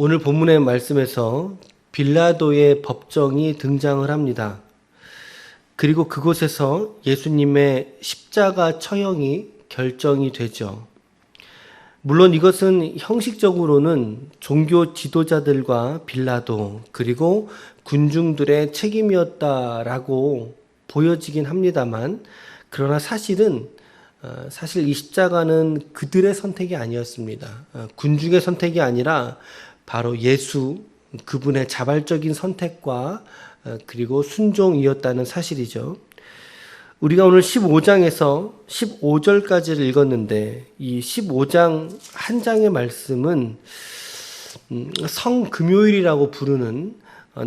오늘 본문의 말씀에서 빌라도의 법정이 등장을 합니다. 그리고 그곳에서 예수님의 십자가 처형이 결정이 되죠. 물론 이것은 형식적으로는 종교 지도자들과 빌라도 그리고 군중들의 책임이었다라고 보여지긴 합니다만, 그러나 사실 이 십자가는 그들의 선택이 아니었습니다. 군중의 선택이 아니라 바로 예수, 그분의 자발적인 선택과 그리고 순종이었다는 사실이죠. 우리가 오늘 15장에서 15절까지를 읽었는데, 이 15장 한 장의 말씀은 성금요일이라고 부르는,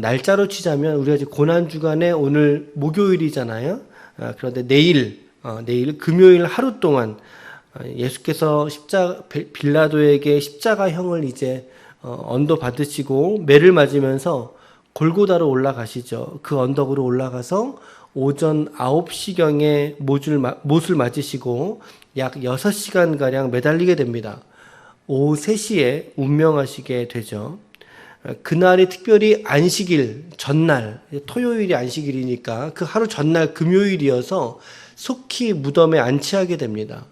날짜로 치자면 우리가 이제 고난주간에 오늘 목요일이잖아요. 그런데 내일 금요일 하루 동안 예수께서 빌라도에게 십자가형을 이제 언도 받으시고 매를 맞으면서 골고다로 올라가시죠. 그 언덕으로 올라가서 오전 9시경에 못을 맞으시고 약 6시간가량 매달리게 됩니다. 오후 3시에 운명하시게 되죠. 그날이 특별히 안식일 전날, 토요일이 안식일이니까 그 하루 전날 금요일이어서 속히 무덤에 안치하게 됩니다.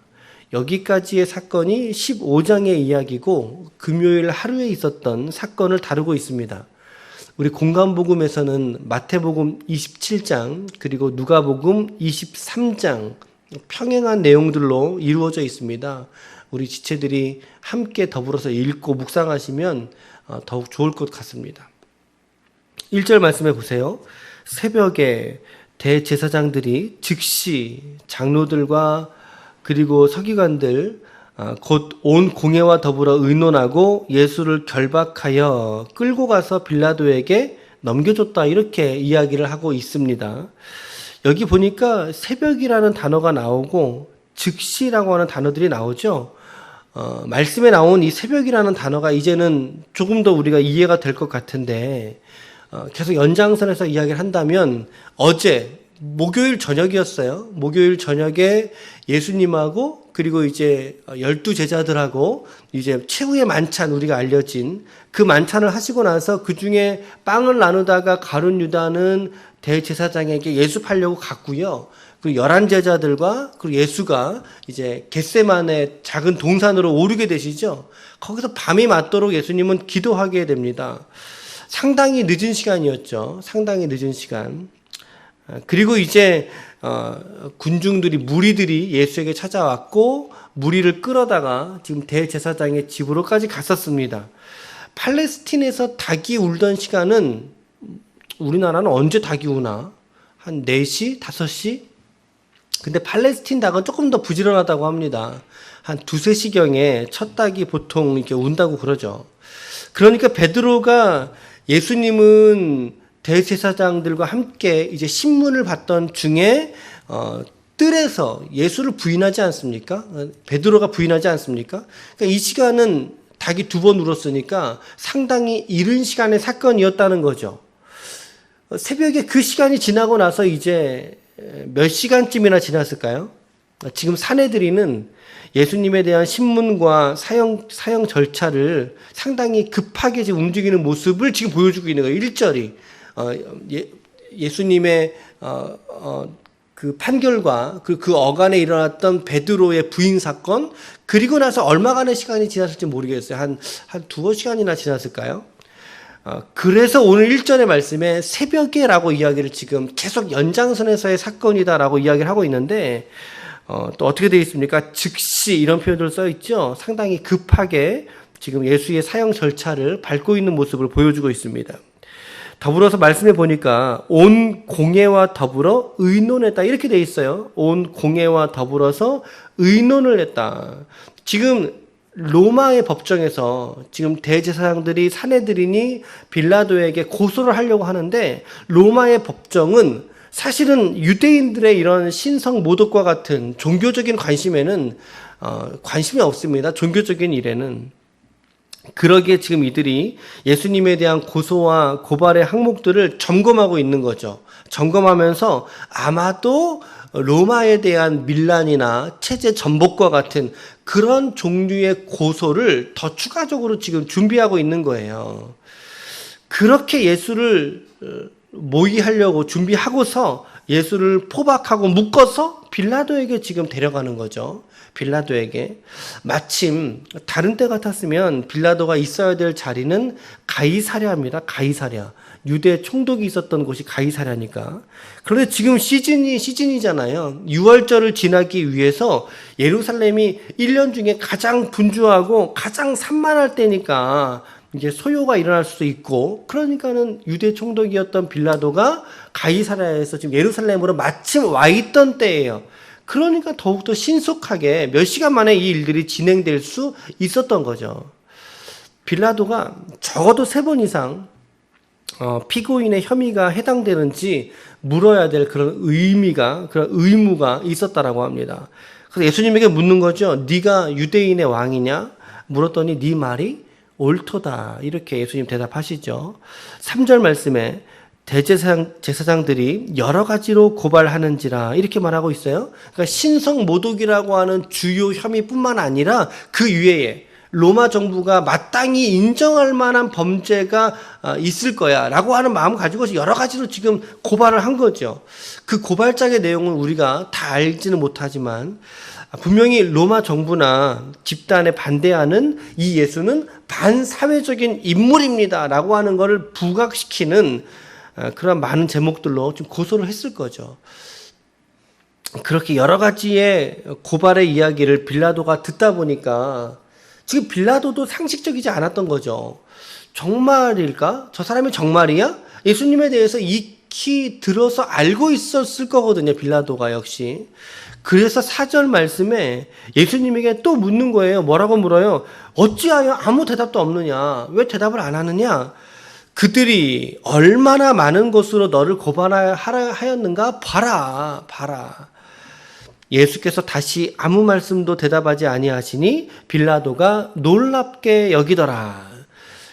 여기까지의 사건이 15장의 이야기고 금요일 하루에 있었던 사건을 다루고 있습니다. 우리 공간복음에서는 마태복음 27장 그리고 누가복음 23장 평행한 내용들로 이루어져 있습니다. 우리 지체들이 함께 더불어서 읽고 묵상하시면 더욱 좋을 것 같습니다. 1절 말씀해 보세요. 새벽에 대제사장들이 즉시 장로들과 그리고 서기관들 곧 온 공회와 더불어 의논하고 예수를 결박하여 끌고 가서 빌라도에게 넘겨줬다, 이렇게 이야기를 하고 있습니다. 여기 보니까 새벽이라는 단어가 나오고 즉시라고 하는 단어들이 나오죠. 말씀에 나온 이 새벽이라는 단어가 이제는 조금 더 우리가 이해가 될 것 같은데, 계속 연장선에서 이야기를 한다면 어제 목요일 저녁이었어요. 목요일 저녁에 예수님하고 그리고 이제 12제자들하고 이제 최후의 만찬, 우리가 알려진 그 만찬을 하시고 나서 그 중에 빵을 나누다가 가룟 유다는 대제사장에게 예수 팔려고 갔고요. 그리고 11제자들과 그리고 예수가 이제 겟세마네 작은 동산으로 오르게 되시죠. 거기서 밤이 맞도록 예수님은 기도하게 됩니다. 상당히 늦은 시간이었죠. 상당히 늦은 시간. 그리고 이제 군중들이, 무리들이 예수에게 찾아왔고 무리를 끌어다가 지금 대제사장의 집으로까지 갔었습니다. 팔레스틴에서 닭이 울던 시간은 우리나라는 언제 닭이 우나? 한 4시, 5시? 근데 팔레스틴 닭은 조금 더 부지런하다고 합니다. 한 2, 3시경에 첫 닭이 보통 이렇게 운다고 그러죠. 그러니까 베드로가 예수님은 대제사장들과 함께 이제 신문을 받던 중에 뜰에서 예수를 부인하지 않습니까? 베드로가 부인하지 않습니까? 그러니까 이 시간은 닭이 2번 울었으니까 상당히 이른 시간의 사건이었다는 거죠. 새벽에 그 시간이 지나고 나서 이제 몇 시간쯤이나 지났을까요? 지금 사내들이는 예수님에 대한 신문과 사형 절차를 상당히 급하게 지금 움직이는 모습을 지금 보여주고 있는 거예요. 1절이 예수님의 그 판결과 그 어간에 일어났던 베드로의 부인 사건, 그리고 나서 얼마간의 시간이 지났을지 모르겠어요. 한 두어 시간이나 지났을까요? 그래서 오늘 1절의 말씀에 새벽에라고 이야기를 지금 계속 연장선에서의 사건이다라고 이야기를 하고 있는데, 또 어떻게 되어 있습니까? 즉시 이런 표현들 써 있죠. 상당히 급하게 지금 예수의 사형 절차를 밟고 있는 모습을 보여주고 있습니다. 더불어서 말씀해 보니까 온 공회와 더불어 의논했다, 이렇게 돼 있어요. 온 공회와 더불어서 의논을 했다. 지금 로마의 법정에서 지금 대제사장들이 사내들이니 빌라도에게 고소를 하려고 하는데, 로마의 법정은 사실은 유대인들의 이런 신성 모독과 같은 종교적인 관심에는 관심이 없습니다. 종교적인 일에는. 그러기에 지금 이들이 예수님에 대한 고소와 고발의 항목들을 점검하고 있는 거죠. 점검하면서 아마도 로마에 대한 밀란이나 체제 전복과 같은 그런 종류의 고소를 더 추가적으로 지금 준비하고 있는 거예요. 그렇게 예수를 모의하려고 준비하고서 예수를 포박하고 묶어서 빌라도에게 지금 데려가는 거죠. 빌라도에게. 마침 다른 때 같았으면 빌라도가 있어야 될 자리는 가이사랴입니다. 가이사랴. 유대 총독이 있었던 곳이 가이사랴니까. 그런데 지금 시즌이잖아요. 6월절을 지나기 위해서 예루살렘이 1년 중에 가장 분주하고 가장 산만할 때니까 이제 소요가 일어날 수도 있고, 그러니까는 유대 총독이었던 빌라도가 가이사랴에서 지금 예루살렘으로 마침 와 있던 때예요. 그러니까 더욱더 신속하게 몇 시간 만에 이 일들이 진행될 수 있었던 거죠. 빌라도가 적어도 3번 이상 피고인의 혐의가 해당되는지 물어야 될 그런 그런 의무가 있었다라고 합니다. 그래서 예수님에게 묻는 거죠. 네가 유대인의 왕이냐? 물었더니 네 말이 옳도다. 이렇게 예수님 대답하시죠. 3절 말씀에 대제사장들이 여러 가지로 고발하는지라 이렇게 말하고 있어요. 그러니까 신성모독이라고 하는 주요 혐의뿐만 아니라 그 이외에 로마 정부가 마땅히 인정할 만한 범죄가 있을 거야 라고 하는 마음 가지고 여러 가지로 지금 고발을 한 거죠. 그 고발장의 내용은 우리가 다 알지는 못하지만 분명히 로마 정부나 집단에 반대하는 이 예수는 반사회적인 인물입니다 라고 하는 것을 부각시키는 그런 많은 제목들로 좀 고소를 했을 거죠. 그렇게 여러 가지의 고발의 이야기를 빌라도가 듣다 보니까 지금 빌라도도 상식적이지 않았던 거죠. 정말일까? 저 사람이 정말이야? 예수님에 대해서 익히 들어서 알고 있었을 거거든요. 빌라도가 역시. 그래서 4절 말씀에 예수님에게 또 묻는 거예요. 뭐라고 물어요? 어찌하여 아무 대답도 없느냐? 왜 대답을 안 하느냐? 그들이 얼마나 많은 것으로 너를 고발하였는가? 봐라. 예수께서 다시 아무 말씀도 대답하지 아니하시니 빌라도가 놀랍게 여기더라.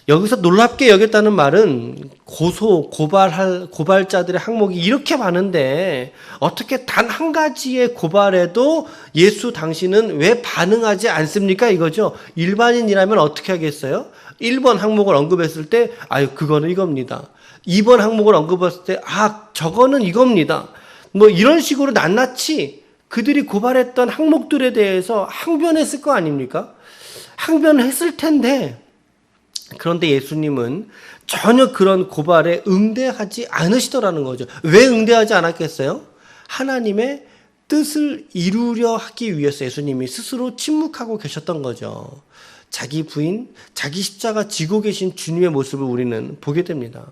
여기서 놀랍게 여겼다는 말은 고발자들의 항목이 이렇게 많은데 어떻게 단 한 가지의 고발에도 예수 당신은 왜 반응하지 않습니까? 이거죠. 일반인이라면 어떻게 하겠어요? 1번 항목을 언급했을 때 그거는 이겁니다. 2번 항목을 언급했을 때 저거는 이겁니다. 뭐 이런 식으로 낱낱이 그들이 고발했던 항목들에 대해서 항변했을 거 아닙니까? 항변했을 텐데, 그런데 예수님은 전혀 그런 고발에 응대하지 않으시더라는 거죠. 왜 응대하지 않았겠어요? 하나님의 뜻을 이루려 하기 위해서 예수님이 스스로 침묵하고 계셨던 거죠. 자기 부인, 자기 십자가 지고 계신 주님의 모습을 우리는 보게 됩니다.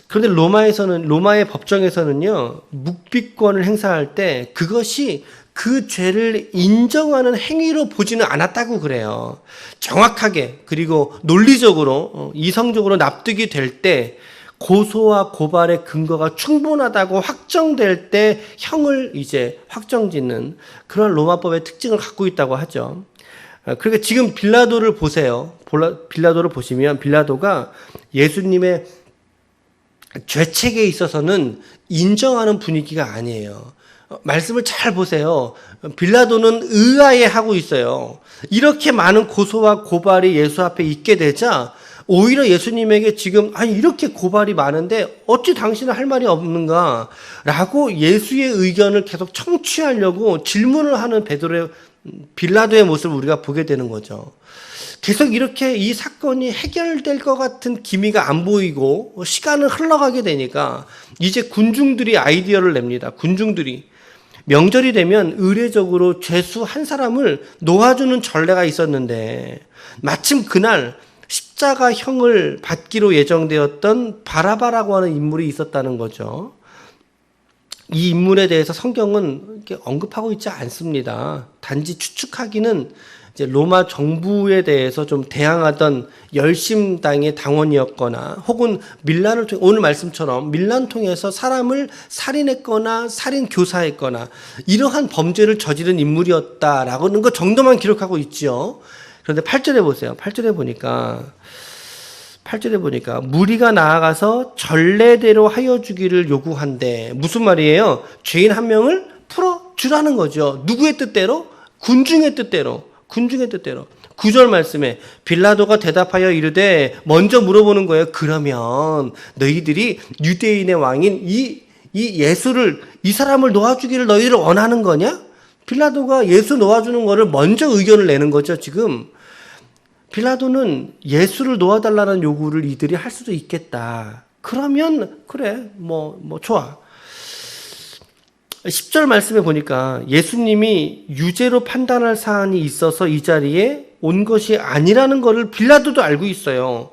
그런데 로마의 법정에서는요, 묵비권을 행사할 때 그것이 그 죄를 인정하는 행위로 보지는 않았다고 그래요. 정확하게, 그리고 논리적으로, 이성적으로 납득이 될 때, 고소와 고발의 근거가 충분하다고 확정될 때 형을 이제 확정짓는 그런 로마법의 특징을 갖고 있다고 하죠. 그러니까 지금 빌라도를 보세요. 빌라도를 보시면 빌라도가 예수님의 죄책에 있어서는 인정하는 분위기가 아니에요. 말씀을 잘 보세요. 빌라도는 의아해 하고 있어요. 이렇게 많은 고소와 고발이 예수 앞에 있게 되자 오히려 예수님에게 지금 이렇게 고발이 많은데 어찌 당신은 할 말이 없는가? 라고 예수의 의견을 계속 청취하려고 질문을 하는 빌라도의 모습을 우리가 보게 되는 거죠. 계속 이렇게 이 사건이 해결될 것 같은 기미가 안 보이고 시간은 흘러가게 되니까 이제 군중들이 아이디어를 냅니다. 군중들이. 명절이 되면 의례적으로 죄수 한 사람을 놓아주는 전례가 있었는데 마침 그날 십자가형을 받기로 예정되었던 바라바라고 하는 인물이 있었다는 거죠. 이 인물에 대해서 성경은 이렇게 언급하고 있지 않습니다. 단지 추측하기는 이제 로마 정부에 대해서 좀 대항하던 열심당의 당원이었거나 혹은 밀란을 통해 오늘 말씀처럼 밀란 통해서 사람을 살인했거나 살인 교사했거나 이러한 범죄를 저지른 인물이었다라는 것 정도만 기록하고 있지요. 그런데 8절에 보세요. 8절에 보니까 무리가 나아가서 전례대로 하여 주기를 요구한대. 무슨 말이에요? 죄인 한 명을 풀어주라는 거죠. 누구의 뜻대로? 군중의 뜻대로. 군중의 뜻대로. 9절 말씀에 빌라도가 대답하여 이르되, 먼저 물어보는 거예요. 그러면 너희들이 유대인의 왕인 이 예수를, 이 사람을 놓아주기를 너희들 원하는 거냐? 빌라도가 예수 놓아주는 거를 먼저 의견을 내는 거죠, 지금. 빌라도는 예수를 놓아달라는 요구를 이들이 할 수도 있겠다. 그러면 그래, 좋아. 10절 말씀에 보니까 예수님이 유죄로 판단할 사안이 있어서 이 자리에 온 것이 아니라는 것을 빌라도도 알고 있어요.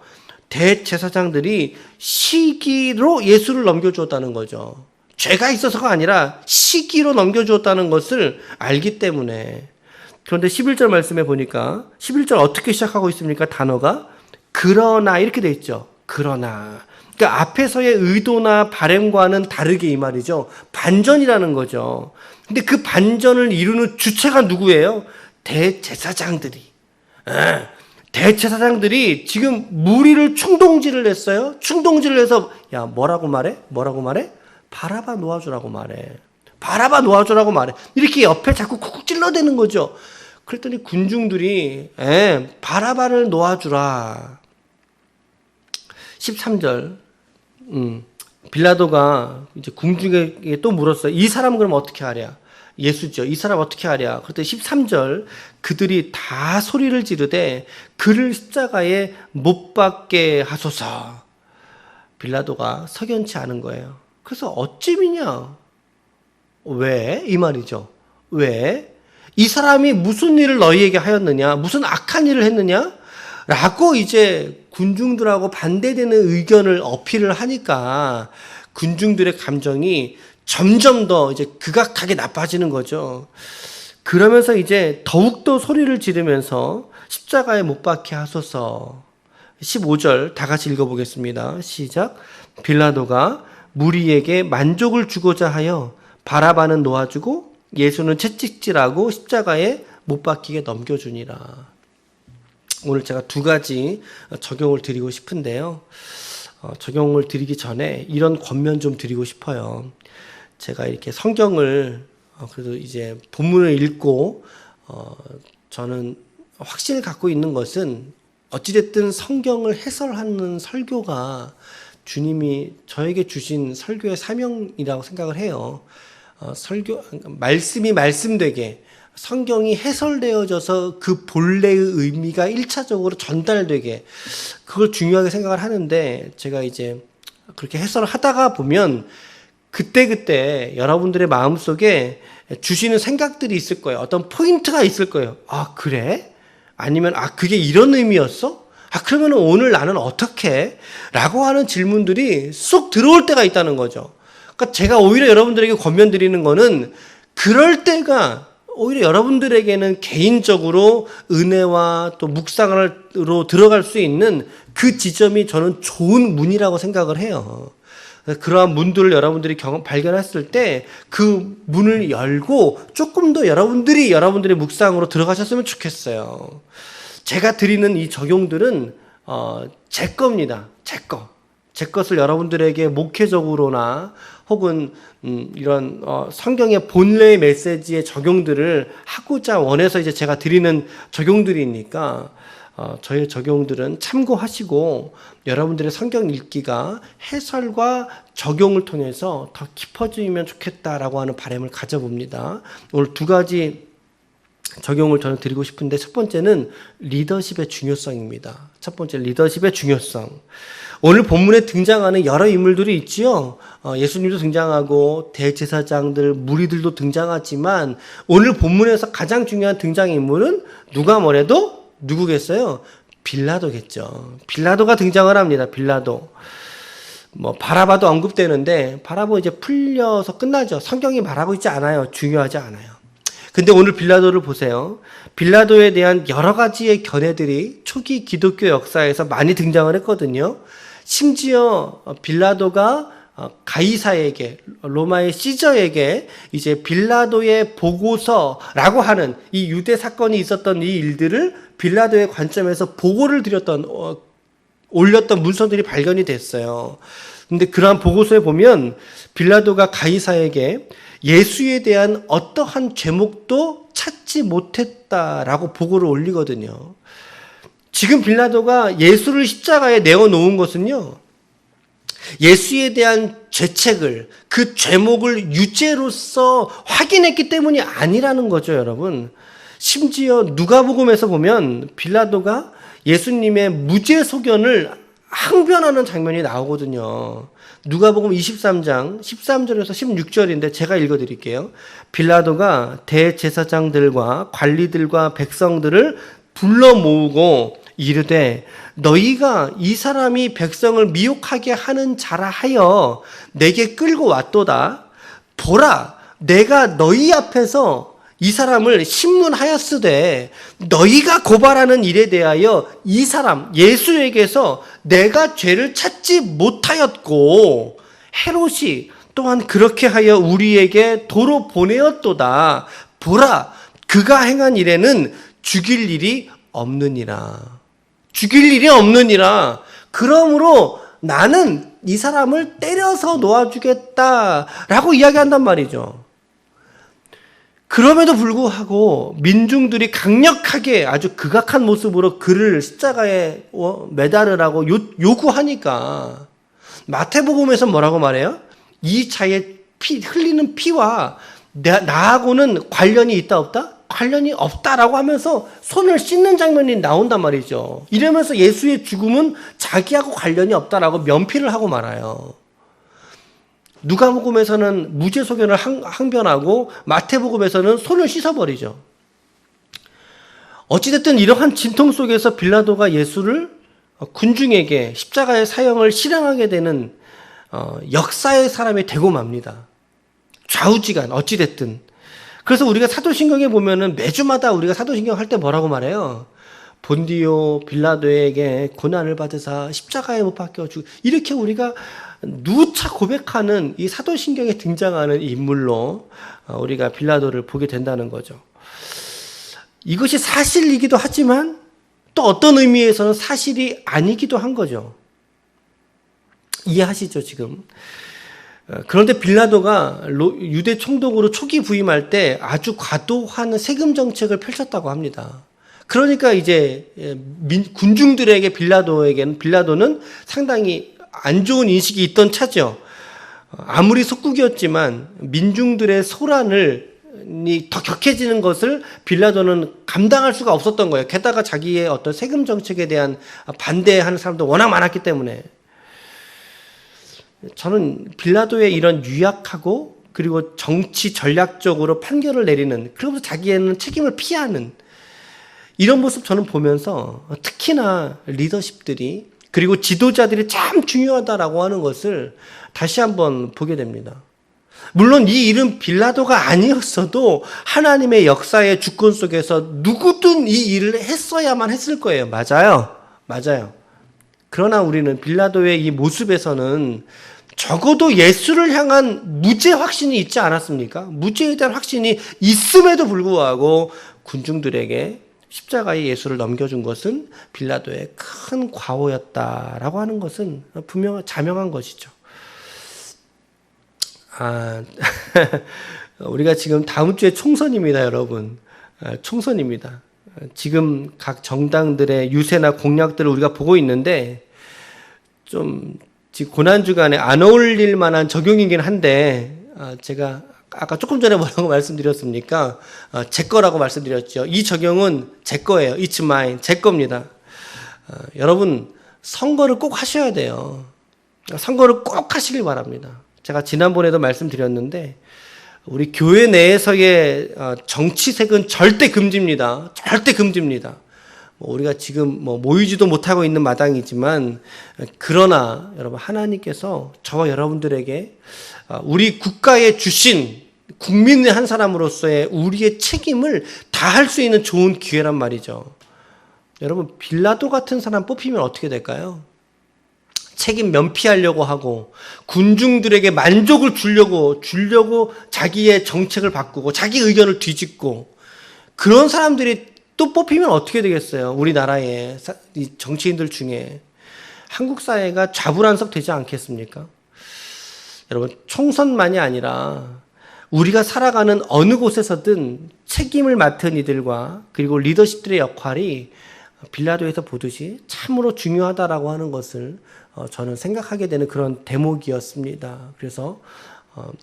대제사장들이 시기로 예수를 넘겨주었다는 거죠. 죄가 있어서가 아니라 시기로 넘겨주었다는 것을 알기 때문에. 그런데 11절 말씀에 보니까 11절 어떻게 시작하고 있습니까? 단어가 그러나 이렇게 돼 있죠. 그러나. 그러니까 앞에서의 의도나 바람과는 다르게 이 말이죠. 반전이라는 거죠. 근데 그 반전을 이루는 주체가 누구예요? 대제사장들이. 대제사장들이 지금 무리를 충동질을 했어요. 충동질을 해서 야, 뭐라고 말해? 바라바 놓아주라고 말해. 바라바 놓아주라고 말해. 이렇게 옆에 자꾸 쿡쿡 찔러대는 거죠. 그랬더니 군중들이 바라바를 놓아주라. 13절 빌라도가 이제 군중에게 또 물었어요. 이 사람 그럼 어떻게 하랴? 예수죠. 이 사람 어떻게 하랴? 그때 13절 그들이 다 소리를 지르되 그를 십자가에 못 박게 하소서. 빌라도가 석연치 않은 거예요. 그래서 어찌미냐? 왜? 이 말이죠. 왜? 이 사람이 무슨 일을 너희에게 하였느냐? 무슨 악한 일을 했느냐? 라고 이제 군중들하고 반대되는 의견을 어필을 하니까 군중들의 감정이 점점 더 이제 극악하게 나빠지는 거죠. 그러면서 이제 더욱더 소리를 지르면서 십자가에 못 박게 하소서. 15절 다 같이 읽어보겠습니다. 시작. 빌라도가 무리에게 만족을 주고자 하여 바라바는 놓아주고 예수는 채찍질하고 십자가에 못 박히게 넘겨주니라. 오늘 제가 두 가지 적용을 드리고 싶은데요. 적용을 드리기 전에 이런 권면 좀 드리고 싶어요. 제가 이렇게 성경을 그래도 이제 본문을 읽고 저는 확신을 갖고 있는 것은 어찌됐든 성경을 해설하는 설교가 주님이 저에게 주신 설교의 사명이라고 생각을 해요. 말씀이 말씀되게 성경이 해설되어져서 그 본래의 의미가 1차적으로 전달되게 그걸 중요하게 생각을 하는데 제가 이제 그렇게 해설을 하다가 보면 그때그때 여러분들의 마음속에 주시는 생각들이 있을 거예요. 어떤 포인트가 있을 거예요. 아, 그래? 아니면 그게 이런 의미였어? 그러면 오늘 나는 어떻게? 라고 하는 질문들이 쏙 들어올 때가 있다는 거죠. 그러니까 제가 오히려 여러분들에게 권면 드리는 거는 그럴 때가 오히려 여러분들에게는 개인적으로 은혜와 또 묵상으로 들어갈 수 있는 그 지점이 저는 좋은 문이라고 생각을 해요. 그러한 문들을 여러분들이 발견했을 때 그 문을 열고 조금 더 여러분들의 묵상으로 들어가셨으면 좋겠어요. 제가 드리는 이 적용들은 제 겁니다. 제 것을 여러분들에게 목회적으로나 혹은 이런 성경의 본래의 메시지의 적용들을 하고자 원해서 이제 제가 드리는 적용들이니까 저의 적용들은 참고하시고 여러분들의 성경 읽기가 해설과 적용을 통해서 더 깊어지면 좋겠다라고 하는 바람을 가져봅니다. 오늘 두 가지 적용을 저는 드리고 싶은데 첫 번째는 리더십의 중요성입니다. 첫 번째 리더십의 중요성. 오늘 본문에 등장하는 여러 인물들이 있지요. 예수님도 등장하고 대제사장들, 무리들도 등장하지만 오늘 본문에서 가장 중요한 등장인물은 누가 뭐래도 누구겠어요? 빌라도겠죠. 빌라도가 등장을 합니다. 빌라도. 바라바도 언급되는데 바라보 이제 풀려서 끝나죠. 성경이 말하고 있지 않아요. 중요하지 않아요. 근데 오늘 빌라도를 보세요. 빌라도에 대한 여러 가지의 견해들이 초기 기독교 역사에서 많이 등장을 했거든요. 심지어 빌라도가 가이사에게, 로마의 시저에게 이제 빌라도의 보고서라고 하는 이 유대 사건이 있었던 이 일들을 빌라도의 관점에서 보고를 올렸던 문서들이 발견이 됐어요. 근데 그러한 보고서에 보면 빌라도가 가이사에게 예수에 대한 어떠한 죄목도 찾지 못했다라고 보고를 올리거든요. 지금 빌라도가 예수를 십자가에 내어놓은 것은요, 예수에 대한 죄책을, 그 죄목을 유죄로서 확인했기 때문이 아니라는 거죠, 여러분. 심지어 누가복음에서 보면 빌라도가 예수님의 무죄 소견을 항변하는 장면이 나오거든요. 누가복음 23장 13절에서 16절인데 제가 읽어드릴게요. 빌라도가 대제사장들과 관리들과 백성들을 불러 모으고 이르되 너희가 이 사람이 백성을 미혹하게 하는 자라 하여 내게 끌고 왔도다. 보라, 내가 너희 앞에서 이 사람을 신문하였으되 너희가 고발하는 일에 대하여 이 사람 예수에게서 내가 죄를 찾지 못하였고 헤롯이 또한 그렇게 하여 우리에게 도로 보내었도다. 보라, 그가 행한 일에는 죽일 일이 없느니라. 죽일 일이 없느니라. 그러므로 나는 이 사람을 때려서 놓아주겠다라고 이야기한단 말이죠. 그럼에도 불구하고 민중들이 강력하게 아주 극악한 모습으로 그를 십자가에 매달으라고 요구하니까 마태복음에서 뭐라고 말해요? 이 자의 흘리는 피와 나하고는 관련이 있다 없다? 관련이 없다라고 하면서 손을 씻는 장면이 나온단 말이죠. 이러면서 예수의 죽음은 자기하고 관련이 없다라고 면피를 하고 말아요. 누가복음에서는 무죄 소견을 항변하고 마태복음에서는 손을 씻어버리죠. 어찌됐든 이러한 진통 속에서 빌라도가 예수를 군중에게 십자가의 사형을 실행하게 되는 역사의 사람이 되고 맙니다. 좌우지간 어찌됐든. 그래서 우리가 사도신경에 보면은 매주마다 우리가 사도신경 할 때 뭐라고 말해요? 본디오 빌라도에게 고난을 받으사 십자가에 못 박혀 죽. 이렇게 우리가 누차 고백하는 이 사도신경에 등장하는 인물로 우리가 빌라도를 보게 된다는 거죠. 이것이 사실이기도 하지만 또 어떤 의미에서는 사실이 아니기도 한 거죠. 이해하시죠, 지금? 그런데 빌라도가 유대 총독으로 초기 부임할 때 아주 과도한 세금 정책을 펼쳤다고 합니다. 그러니까 이제 군중들에게 빌라도는 상당히 안 좋은 인식이 있던 차죠. 아무리 속국이었지만 민중들의 소란이 더 격해지는 것을 빌라도는 감당할 수가 없었던 거예요. 게다가 자기의 어떤 세금 정책에 대한 반대하는 사람도 워낙 많았기 때문에. 저는 빌라도의 이런 유약하고 그리고 정치 전략적으로 판결을 내리는, 그러면서 자기는 책임을 피하는 이런 모습 저는 보면서 특히나 리더십들이 그리고 지도자들이 참 중요하다라고 하는 것을 다시 한번 보게 됩니다. 물론 이 일은 빌라도가 아니었어도 하나님의 역사의 주권 속에서 누구든 이 일을 했어야만 했을 거예요. 맞아요. 그러나 우리는 빌라도의 이 모습에서는 적어도 예수를 향한 무죄 확신이 있지 않았습니까? 무죄에 대한 확신이 있음에도 불구하고 군중들에게 십자가에 예수를 넘겨준 것은 빌라도의 큰 과오였다라고 하는 것은 자명한 것이죠. 우리가 지금 다음 주에 총선입니다, 여러분. 총선입니다. 지금 각 정당들의 유세나 공약들을 우리가 보고 있는데 좀 지금 고난주간에 안 어울릴 만한 적용이긴 한데 제가 아까 조금 전에 뭐라고 말씀드렸습니까? 제 거라고 말씀드렸죠. 이 적용은 제 거예요. It's mine. 제 겁니다. 여러분 선거를 꼭 하셔야 돼요. 선거를 꼭 하시길 바랍니다. 제가 지난번에도 말씀드렸는데 우리 교회 내에서의 정치색은 절대 금지입니다. 절대 금지입니다. 우리가 지금 모이지도 못하고 있는 마당이지만 그러나 여러분 하나님께서 저와 여러분들에게 우리 국가에 주신 국민의 한 사람으로서의 우리의 책임을 다할 수 있는 좋은 기회란 말이죠. 여러분 빌라도 같은 사람 뽑히면 어떻게 될까요? 책임 면피하려고 하고 군중들에게 만족을 주려고 자기의 정책을 바꾸고 자기 의견을 뒤집고 그런 사람들이 또 뽑히면 어떻게 되겠어요? 우리나라의 정치인들 중에 한국 사회가 좌불안석 되지 않겠습니까? 여러분 총선만이 아니라 우리가 살아가는 어느 곳에서든 책임을 맡은 이들과 그리고 리더십들의 역할이 빌라도에서 보듯이 참으로 중요하다라고 하는 것을 저는 생각하게 되는 그런 대목이었습니다. 그래서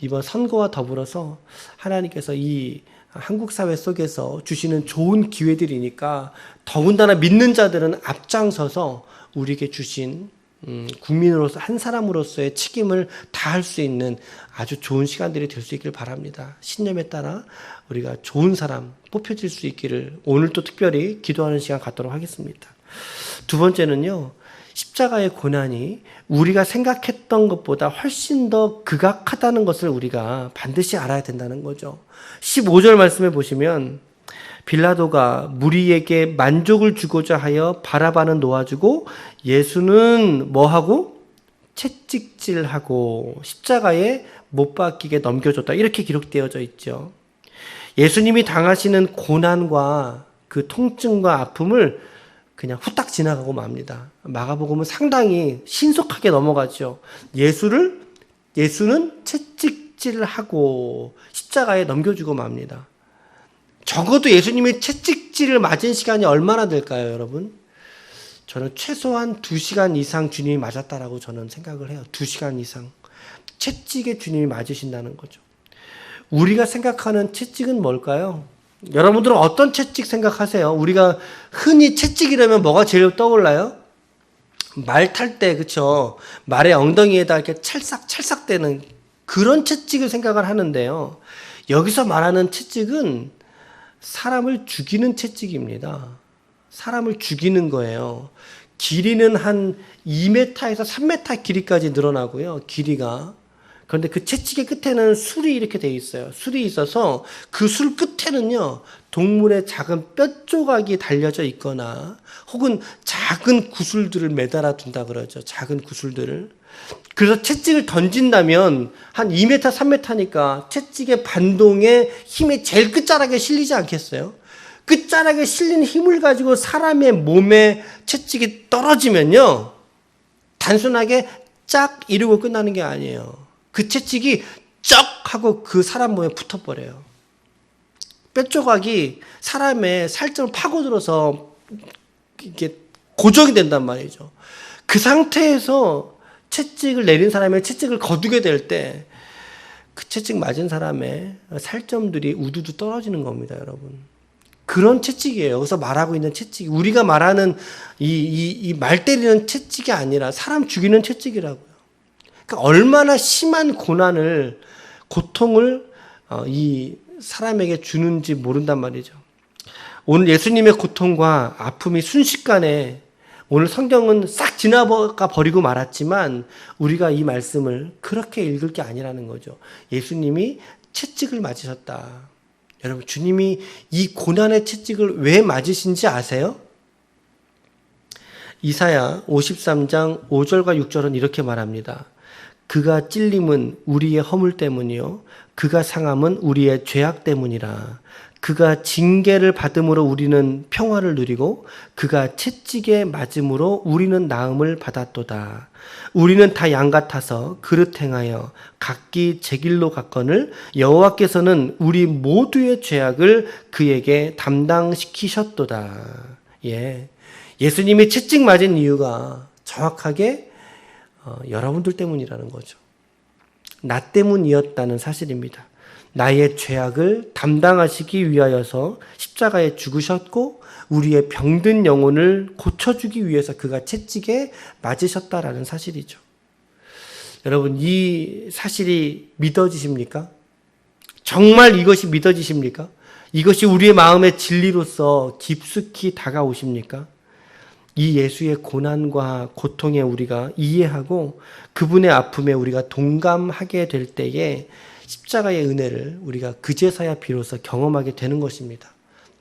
이번 선거와 더불어서 하나님께서 이 한국 사회 속에서 주시는 좋은 기회들이니까 더군다나 믿는 자들은 앞장서서 우리에게 주신 국민으로서 한 사람으로서의 책임을 다할 수 있는 아주 좋은 시간들이 될 수 있기를 바랍니다. 신념에 따라 우리가 좋은 사람 뽑혀질 수 있기를 오늘 또 특별히 기도하는 시간 갖도록 하겠습니다. 두 번째는요, 십자가의 고난이 우리가 생각했던 것보다 훨씬 더 극악하다는 것을 우리가 반드시 알아야 된다는 거죠. 15절 말씀에 보시면 빌라도가 무리에게 만족을 주고자 하여 바라바는 놓아주고 예수는 뭐하고? 채찍질하고 십자가에 못 박히게 넘겨줬다. 이렇게 기록되어져 있죠. 예수님이 당하시는 고난과 그 통증과 아픔을 그냥 후딱 지나가고 맙니다. 마가복음은 상당히 신속하게 넘어가죠. 예수는 채찍질을 하고 십자가에 넘겨주고 맙니다. 적어도 예수님이 채찍질을 맞은 시간이 얼마나 될까요, 여러분? 저는 최소한 2시간 이상 주님이 맞았다라고 저는 생각을 해요. 2시간 이상. 채찍에 주님이 맞으신다는 거죠. 우리가 생각하는 채찍은 뭘까요? 여러분들은 어떤 채찍 생각하세요? 우리가 흔히 채찍이라면 뭐가 제일 떠올라요? 말 탈 때, 그쵸? 말의 엉덩이에다 이렇게 찰싹찰싹대는 그런 채찍을 생각을 하는데요. 여기서 말하는 채찍은 사람을 죽이는 채찍입니다. 사람을 죽이는 거예요. 길이는 한 2m에서 3m 길이까지 늘어나고요. 길이가. 그런데 그 채찍의 끝에는 술이 이렇게 돼 있어요. 술이 있어서 그 술 끝에는요, 동물의 작은 뼈 조각이 달려져 있거나 혹은 작은 구슬들을 매달아 둔다 그러죠. 작은 구슬들을. 그래서 채찍을 던진다면 한 2m, 3m니까 채찍의 반동에 힘이 제일 끝자락에 실리지 않겠어요? 끝자락에 실린 힘을 가지고 사람의 몸에 채찍이 떨어지면요, 단순하게 짝 이러고 끝나는 게 아니에요. 그 채찍이 쩍 하고 그 사람 몸에 붙어버려요. 뼈조각이 사람의 살점을 파고들어서 이게 고정이 된단 말이죠. 그 상태에서 채찍을 내린 사람의 채찍을 거두게 될 때 그 채찍 맞은 사람의 살점들이 우두두 떨어지는 겁니다, 여러분. 그런 채찍이에요. 여기서 말하고 있는 채찍. 우리가 말하는 이 말 때리는 채찍이 아니라 사람 죽이는 채찍이라고요. 그러니까 얼마나 심한 고통을 이 사람에게 주는지 모른단 말이죠. 오늘 예수님의 고통과 아픔이 순식간에 오늘 성경은 싹 지나가 버리고 말았지만 우리가 이 말씀을 그렇게 읽을 게 아니라는 거죠. 예수님이 채찍을 맞으셨다. 여러분, 주님이 이 고난의 채찍을 왜 맞으신지 아세요? 이사야 53장 5절과 6절은 이렇게 말합니다. 그가 찔림은 우리의 허물 때문이요 그가 상함은 우리의 죄악 때문이라. 그가 징계를 받음으로 우리는 평화를 누리고 그가 채찍에 맞음으로 우리는 나음을 받았도다. 우리는 다 양 같아서 그릇 행하여 각기 제 길로 갔거늘 여호와께서는 우리 모두의 죄악을 그에게 담당시키셨도다. 예, 예수님이 채찍 맞은 이유가 정확하게 여러분들 때문이라는 거죠. 나 때문이었다는 사실입니다. 나의 죄악을 담당하시기 위하여서 십자가에 죽으셨고 우리의 병든 영혼을 고쳐주기 위해서 그가 채찍에 맞으셨다라는 사실이죠. 여러분, 이 사실이 믿어지십니까? 정말 이것이 믿어지십니까? 이것이 우리의 마음의 진리로서 깊숙이 다가오십니까? 이 예수의 고난과 고통에 우리가 이해하고 그분의 아픔에 우리가 동감하게 될 때에 십자가의 은혜를 우리가 그제서야 비로소 경험하게 되는 것입니다.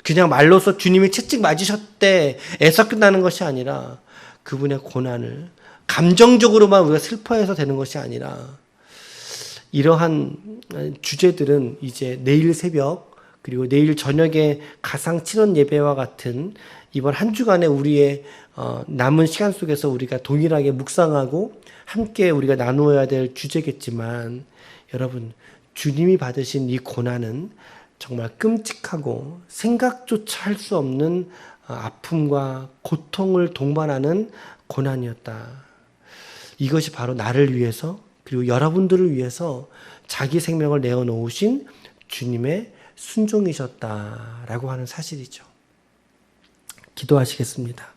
그냥 말로서 주님이 채찍 맞으셨대에서 끝나는 것이 아니라 그분의 고난을 감정적으로만 우리가 슬퍼해서 되는 것이 아니라 이러한 주제들은 이제 내일 새벽 그리고 내일 저녁에 가상칠언 예배와 같은 이번 한 주간의 우리의 남은 시간 속에서 우리가 동일하게 묵상하고 함께 우리가 나누어야 될 주제겠지만 여러분, 주님이 받으신 이 고난은 정말 끔찍하고 생각조차 할 수 없는 아픔과 고통을 동반하는 고난이었다. 이것이 바로 나를 위해서 그리고 여러분들을 위해서 자기 생명을 내어놓으신 주님의 순종이셨다라고 하는 사실이죠. 기도하시겠습니다.